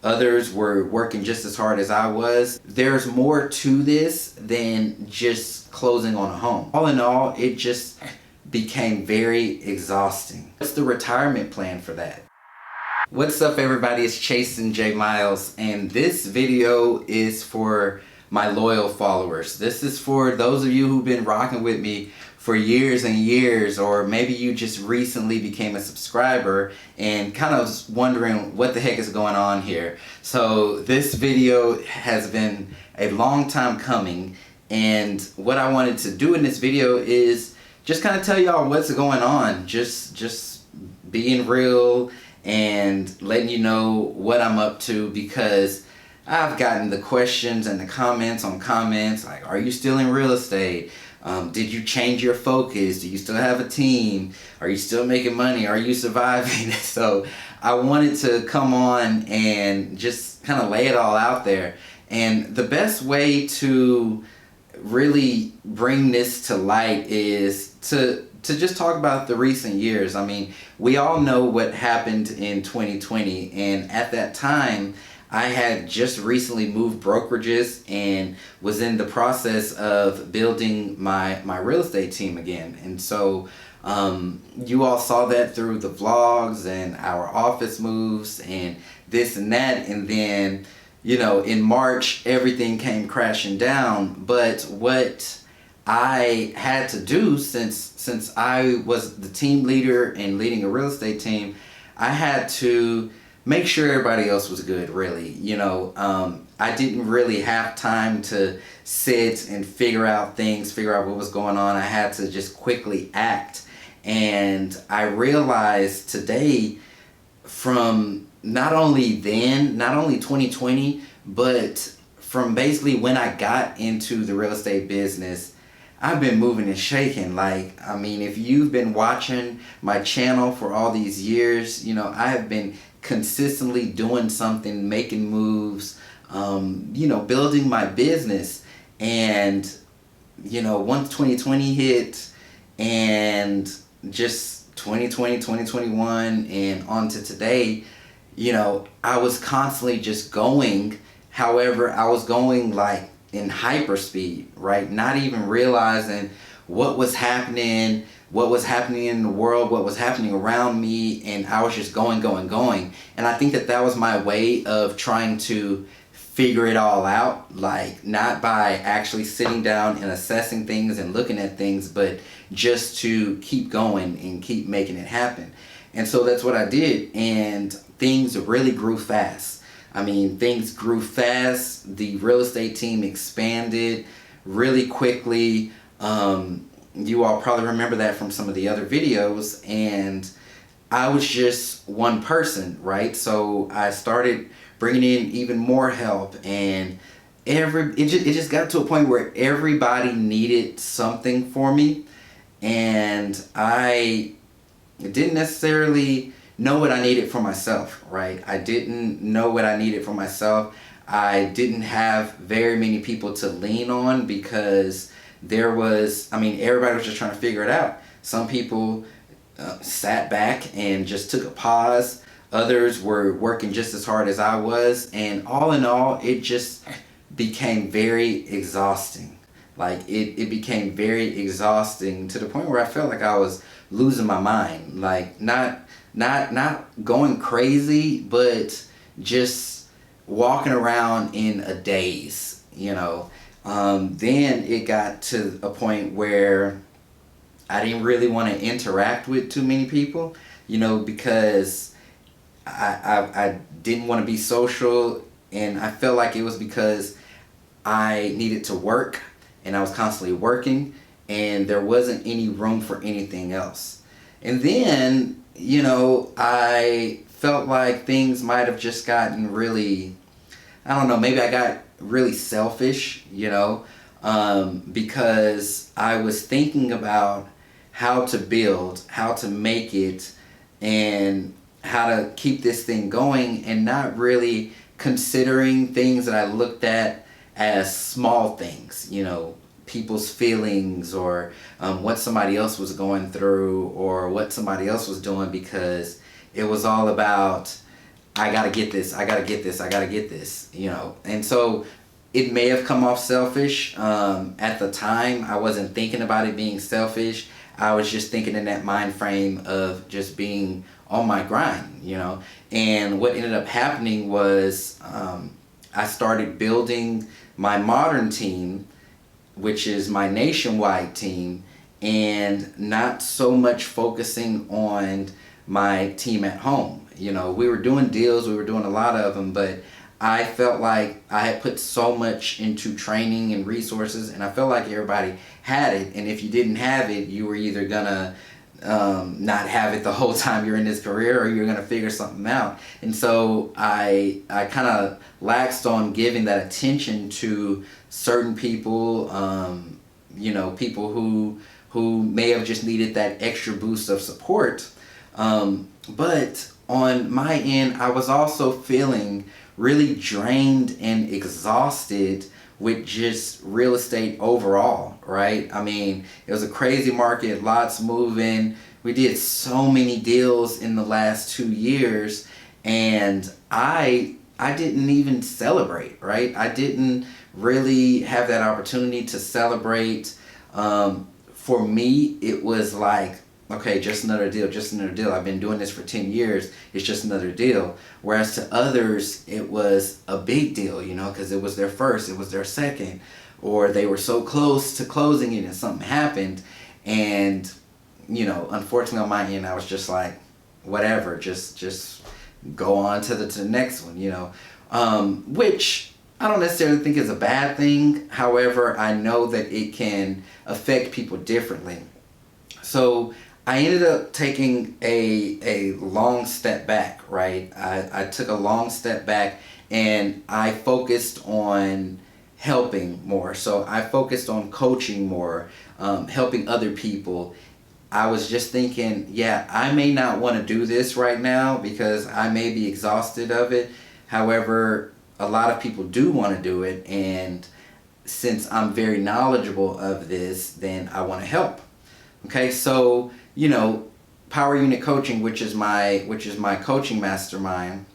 Others were working just as hard as I was. There's more to this than just closing on a home. All in all, it just became very exhausting. What's the retirement plan for that? What's up, everybody? It's Chase and J Miles, and this video is for my loyal followers. This is for those of you who've been rocking with me for years and years, or maybe you just recently became a subscriber and kind of was wondering what the heck is going on here. So this video has been a long time coming, and what I wanted to do in this video is just kind of tell y'all what's going on, just being real and letting you know what I'm up to, because I've gotten the questions and the comments on comments like, are you still in real estate? Did you change your focus? Do you still have a team? Are you still making money? Are you surviving? So I wanted to come on and just kind of lay it all out there. And the best way to really bring this to light is to just talk about the recent years. I mean, we all know what happened in 2020, and at that time I had just recently moved brokerages and was in the process of building my real estate team again. And so you all saw that through the vlogs and our office moves and this and that, and then in March everything came crashing down. But what I had to do, since I was the team leader and leading a real estate team, I had to make sure everybody else was good, really. I didn't really have time to sit and figure out what was going on. I had to just quickly act. And I realized today, from not only 2020, but from basically when I got into the real estate business, I've been moving and shaking. If you've been watching my channel for all these years, I have been consistently doing something, making moves, building my business. And, once 2020 hit, and just 2020, 2021, and on to today, I was constantly just going. However, I was going in hyperspeed, right? Not even realizing what was happening in the world, what was happening around me, and I was just going. And I think that was my way of trying to figure it all out, not by actually sitting down and assessing things and looking at things, but just to keep going and keep making it happen. And so that's what I did, and things really grew fast. Things grew fast. The real estate team expanded really quickly. You all probably remember that from some of the other videos. And I was just one person, right? So I started bringing in even more help, and it just got to a point where everybody needed something for me, and I didn't necessarily know what I needed for myself, right? I didn't know what I needed for myself. I didn't have very many people to lean on, because everybody was just trying to figure it out. Some people sat back and just took a pause. Others were working just as hard as I was. And all in all, it just became very exhausting. It became very exhausting to the point where I felt like I was losing my mind. Not going crazy, but just walking around in a daze, Then it got to a point where I didn't really want to interact with too many people, because I didn't want to be social, and I felt like it was because I needed to work, and I was constantly working, and there wasn't any room for anything else. And then I felt like things might have just gotten really, I don't know, maybe I got really selfish, because I was thinking about how to build, how to make it, and how to keep this thing going, and not really considering things that I looked at as small things, people's feelings, or what somebody else was going through, or what somebody else was doing, because it was all about I gotta get this, I gotta get this, I gotta get this, you know. And so it may have come off selfish. At the time, I wasn't thinking about it being selfish. I was just thinking in that mind frame of just being on my grind, you know. And what ended up happening was I started building my modern team, which is my nationwide team, and not so much focusing on my team at home. You know, we were doing deals, we were doing a lot of them, but I felt like I had put so much into training and resources, and I felt like everybody had it. And if you didn't have it, you were either gonna not have it the whole time you're in this career, or you're gonna figure something out. And so I kind of laxed on giving that attention to certain people, you know, people who may have just needed that extra boost of support. But on my end, I was also feeling really drained and exhausted with just real estate overall, right? I mean, it was a crazy market, lots moving. We did so many deals in the last 2 years, and I didn't even celebrate, right? I didn't really have that opportunity to celebrate. For me, it was like, okay, just another deal, just another deal. I've been doing this for 10 years. It's just another deal. Whereas to others, it was a big deal, you know, because it was their first, it was their second, or they were so close to closing it and something happened. And, you know, unfortunately on my end, I was just like, whatever, just go on to the next one, you know, which I don't necessarily think is a bad thing. However, I know that it can affect people differently. So I ended up taking a long step back, right? I took a long step back, and I focused on helping more. So I focused on coaching more, helping other people. I was just thinking, yeah, I may not want to do this right now because I may be exhausted of it. However, a lot of people do want to do it, and since I'm very knowledgeable of this, then I want to help. Okay, so, you know, Power Unit Coaching, which is my coaching mastermind,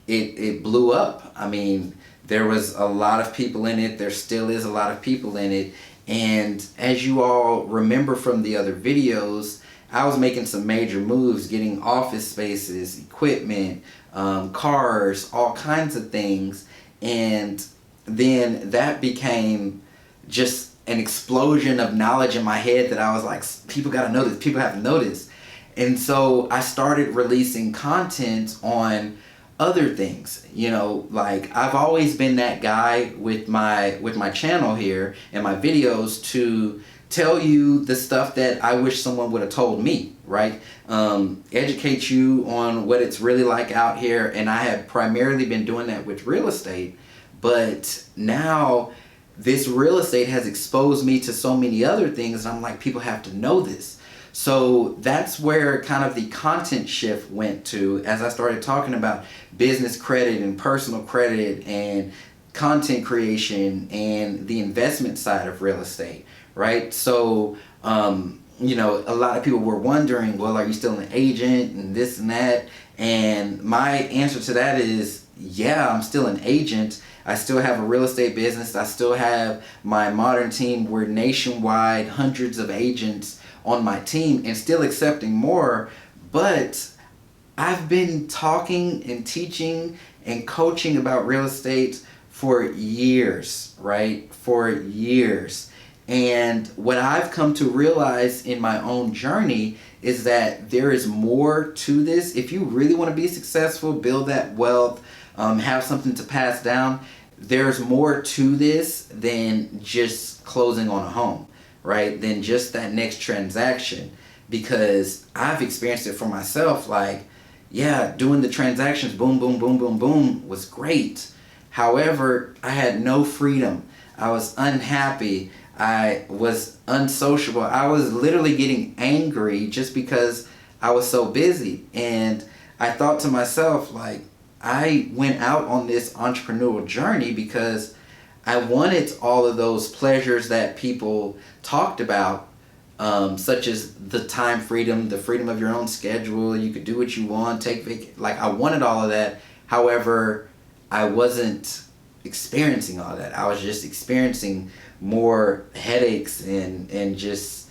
it blew up. I mean, there was a lot of people in it. There still is a lot of people in it. And as you all remember from the other videos, I was making some major moves, getting office spaces, equipment, cars, all kinds of things. And then that became just an explosion of knowledge in my head that I was like, people gotta know this, people have to know this. And so I started releasing content on other things, you know, like I've always been that guy with my channel here and my videos to tell you the stuff that I wish someone would have told me, right? Educate you on what it's really like out here. And I have primarily been doing that with real estate, but now this real estate has exposed me to so many other things, and I'm like, people have to know this. So that's where kind of the content shift went to, as I started talking about business credit and personal credit and content creation and the investment side of real estate, right? So, you know, a lot of people were wondering, well, are you still an agent and this and that? And my answer to that is, yeah, I'm still an agent. I still have a real estate business. I still have my modern team. We're nationwide, hundreds of agents on my team, and still accepting more. But I've been talking and teaching and coaching about real estate for years, right? For years. And what I've come to realize in my own journey is that there is more to this. If you really want to be successful, build that wealth, have something to pass down, there's more to this than just closing on a home, right? Than just that next transaction. Because I've experienced it for myself. Like, yeah, doing the transactions, boom, boom, boom, boom, boom, was great. However, I had no freedom. I was unhappy. I was unsociable. I was literally getting angry just because I was so busy. And I thought to myself, like, I went out on this entrepreneurial journey because I wanted all of those pleasures that people talked about, such as the time freedom, the freedom of your own schedule. You could do what you want, like I wanted all of that, However, I wasn't experiencing all that. I was just experiencing more headaches and just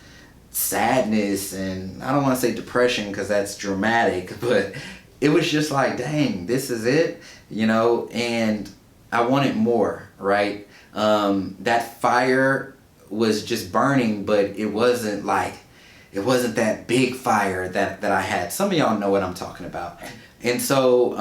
sadness, and I don't want to say depression because that's dramatic, but it was just like, dang, this is it, and I wanted more, right? That fire was just burning, but it wasn't that big fire that I had. Some of y'all know what I'm talking about. And so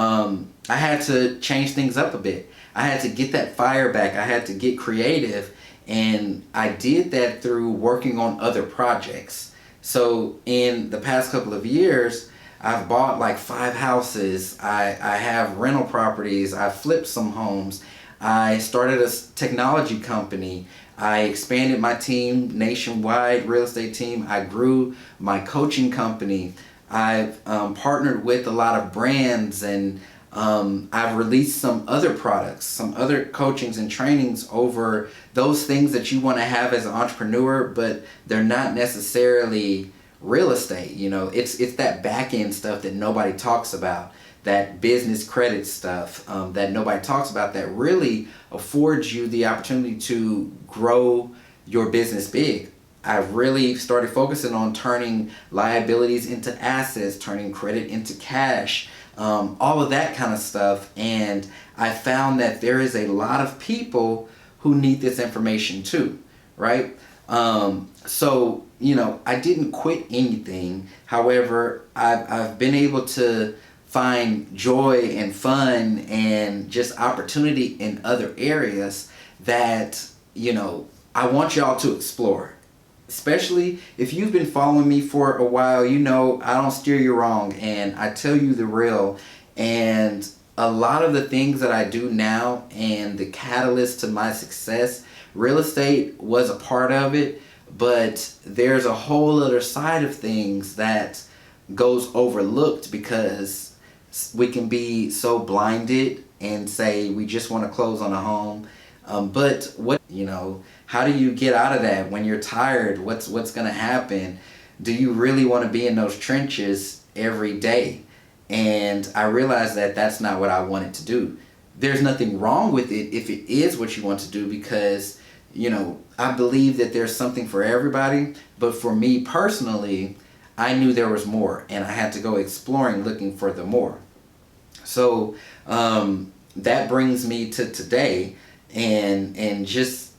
I had to change things up a bit. I had to get that fire back. I had to get creative. And I did that through working on other projects. So in the past couple of years, I've bought like 5 houses. I have rental properties. I flipped some homes. I started a technology company. I expanded my team, nationwide real estate team. I grew my coaching company. I've partnered with a lot of brands, and I've released some other products, some other coachings and trainings over those things that you want to have as an entrepreneur, but they're not necessarily real estate. It's that back end stuff that nobody talks about, that business credit stuff that nobody talks about, that really affords you the opportunity to grow your business big. I've really started focusing on turning liabilities into assets, turning credit into cash, all of that kind of stuff. And I found that there is a lot of people who need this information too, right? So, I didn't quit anything. However, I've been able to find joy and fun and just opportunity in other areas that, I want y'all to explore. Especially if you've been following me for a while, I don't steer you wrong and I tell you the real. And a lot of the things that I do now and the catalyst to my success, real estate was a part of it, but there's a whole other side of things that goes overlooked because we can be so blinded and say we just want to close on a home. But how do you get out of that when you're tired? What's going to happen? Do you really want to be in those trenches every day? And I realized that that's not what I wanted to do. There's nothing wrong with it if it is what you want to do, because, I believe that there's something for everybody. But for me personally, I knew there was more, and I had to go exploring, looking for the more. So that brings me to today, and just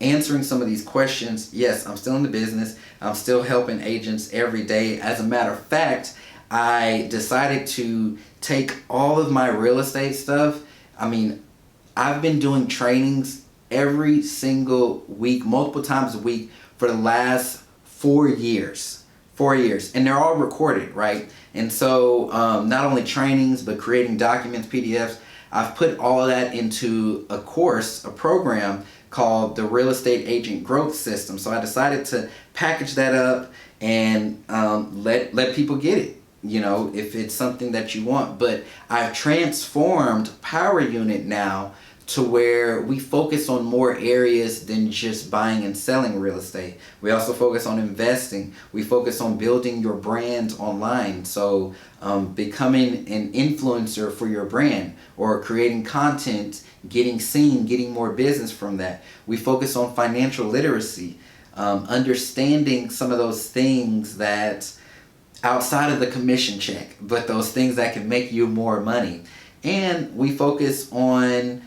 answering some of these questions. Yes, I'm still in the business. I'm still helping agents every day. As a matter of fact, I decided to take all of my real estate stuff. I've been doing trainings every single week, multiple times a week for the last 4 years. 4 years. And they're all recorded, right? And so not only trainings, but creating documents, PDFs. I've put all of that into a course, a program called the Real Estate Agent Growth System. So I decided to package that up and let people get it, if it's something that you want. But I've transformed Power Unit now to where we focus on more areas than just buying and selling real estate. We also focus on investing. We focus on building your brand online. So becoming an influencer for your brand, or creating content, getting seen, getting more business from that. We focus on financial literacy, understanding some of those things that outside of the commission check, but those things that can make you more money. And we focus on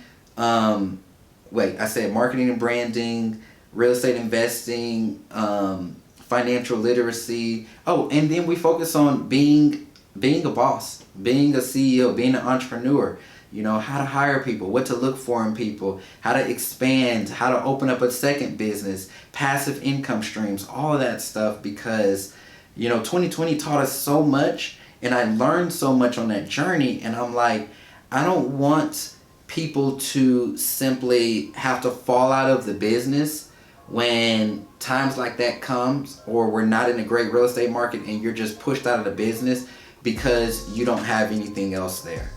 marketing and branding, real estate investing, financial literacy. Oh, and then we focus on being a boss, being a CEO, being an entrepreneur. How to hire people, what to look for in people, how to expand, how to open up a second business, passive income streams, all of that stuff, because 2020 taught us so much, and I learned so much on that journey. And I'm like, I don't want people to simply have to fall out of the business when times like that comes, or we're not in a great real estate market and you're just pushed out of the business because you don't have anything else there.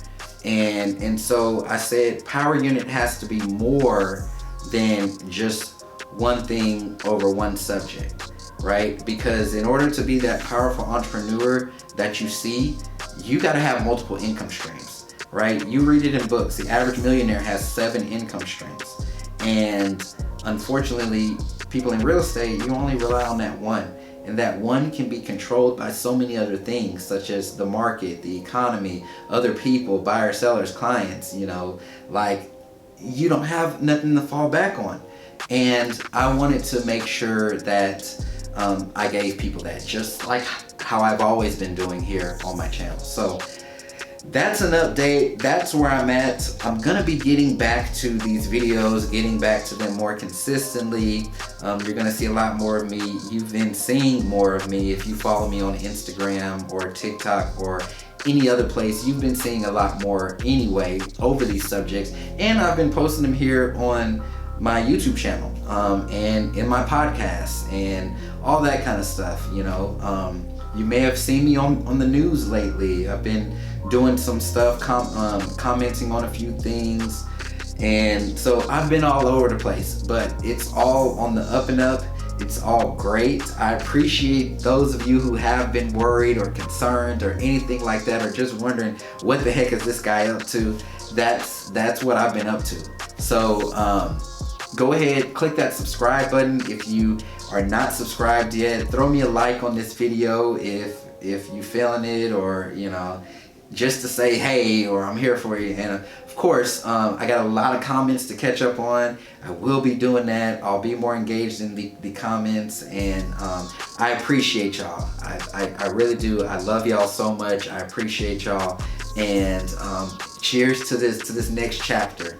And so I said Power Unit has to be more than just one thing over one subject, right? Because in order to be that powerful entrepreneur that you see, you got to have multiple income streams. right? You read it in books. The average millionaire has 7 income streams. And unfortunately, people in real estate, you only rely on that one. And that one can be controlled by so many other things, such as the market, the economy, other people, buyers, sellers, clients, like you don't have nothing to fall back on. And I wanted to make sure that I gave people that, just like how I've always been doing here on my channel. So that's an update. That's where I'm at. I'm gonna be getting back to these videos, getting back to them more consistently. You're gonna see a lot more of me. You've been seeing more of me if you follow me on Instagram or TikTok or any other place. You've been seeing a lot more anyway over these subjects, and I've been posting them here on my YouTube channel and in my podcast and all that kind of stuff. You may have seen me on the news lately. I've been doing some stuff, commenting on a few things, and so I've been all over the place, but it's all on the up and up. It's all great. I appreciate those of you who have been worried or concerned or anything like that, or just wondering what the heck is this guy up to. That's what I've been up to. So go ahead, click that subscribe button if you are not subscribed yet. Throw me a like on this video if you feeling it, or just to say hey, or I'm here for you. And of course, I got a lot of comments to catch up on. I will be doing that. I'll be more engaged in the comments, and I appreciate y'all. I really do. I love y'all so much. I appreciate y'all, and cheers to this next chapter.